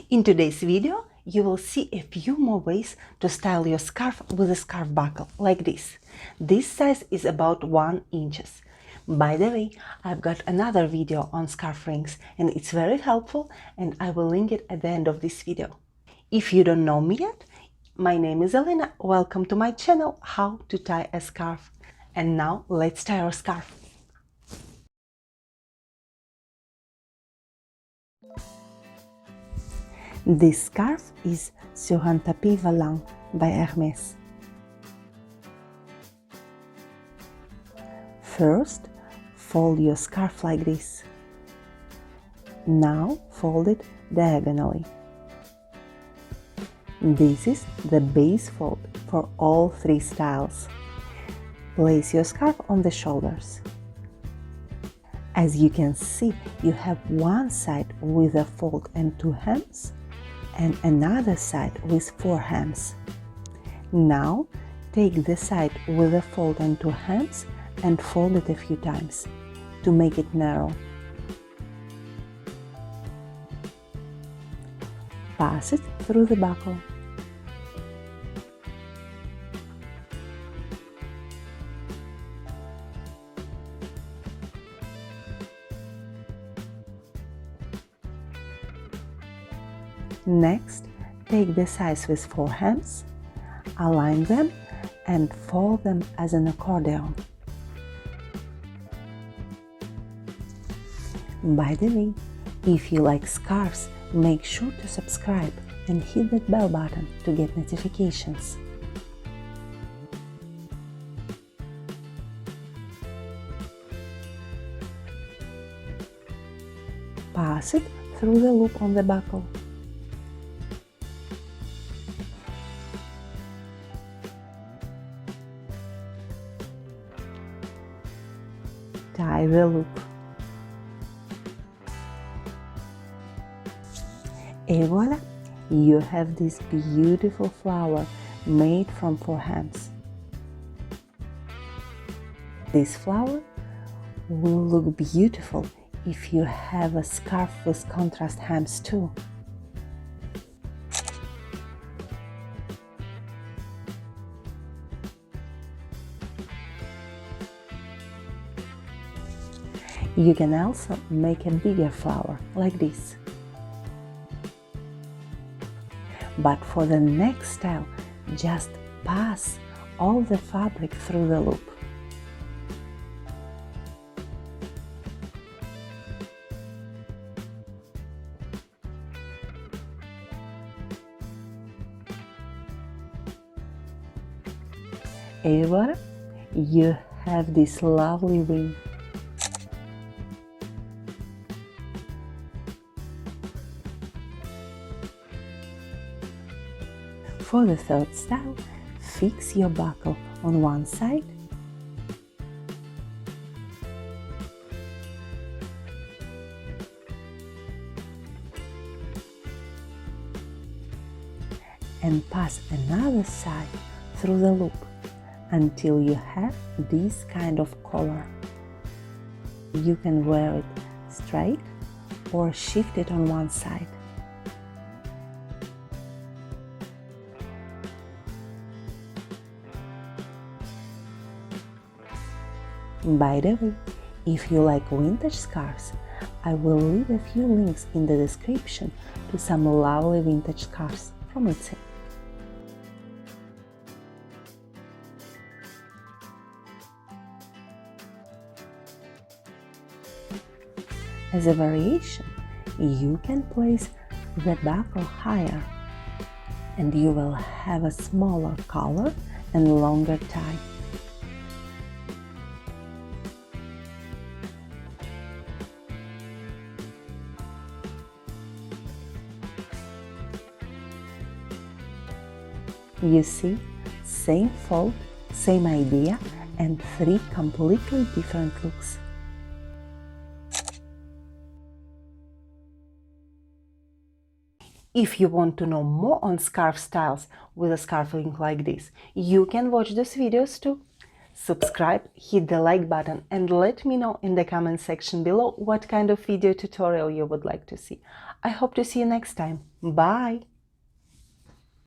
In today's video, you will see a few more ways to style your scarf with a scarf buckle, like this. This size is about 1 inch. By the way, I've got another video on scarf rings and it's very helpful, and I will link it at the end of this video. If you don't know me yet, my name is Elena. Welcome to my channel, How to Tie a Scarf. And now let's tie our scarf. This scarf is sur un tapis volant by Hermes. First, fold your scarf like this. Now fold it diagonally. This is the base fold for all 3 styles. Place your scarf on the shoulders. As you can see, you have one side with a fold and 2 hems, and another side with 4 hems. Now take the side with a fold and 2 hems and fold it a few times to make it narrow. Pass it through the buckle. Next, take the sides with 4 hems, align them and fold them as an accordion. By the way, if you like scarves, make sure to subscribe and hit that bell button to get notifications. Pass it through the loop on the buckle. Tie the loop. Et voila! You have this beautiful flower made from 4 hems. This flower will look beautiful if you have a scarf with contrast hems too. You can also make a bigger flower, like this. But for the next style, just pass all the fabric through the loop. Et voilà, you have this lovely wing. For the third style, fix your buckle on one side and pass another side through the loop until you have this kind of collar. You can wear it straight or shift it on one side. By the way, if you like vintage scarves, I will leave a few links in the description to some lovely vintage scarves from Etsy. As a variation, you can place the buckle higher, and you will have a smaller collar and longer tie. You see, same fold, same idea, and 3 completely different looks. If you want to know more on scarf styles with a scarf link like this, you can watch those videos too. Subscribe, hit the like button, and let me know in the comment section below what kind of video tutorial you would like to see. I hope to see you next time. Bye!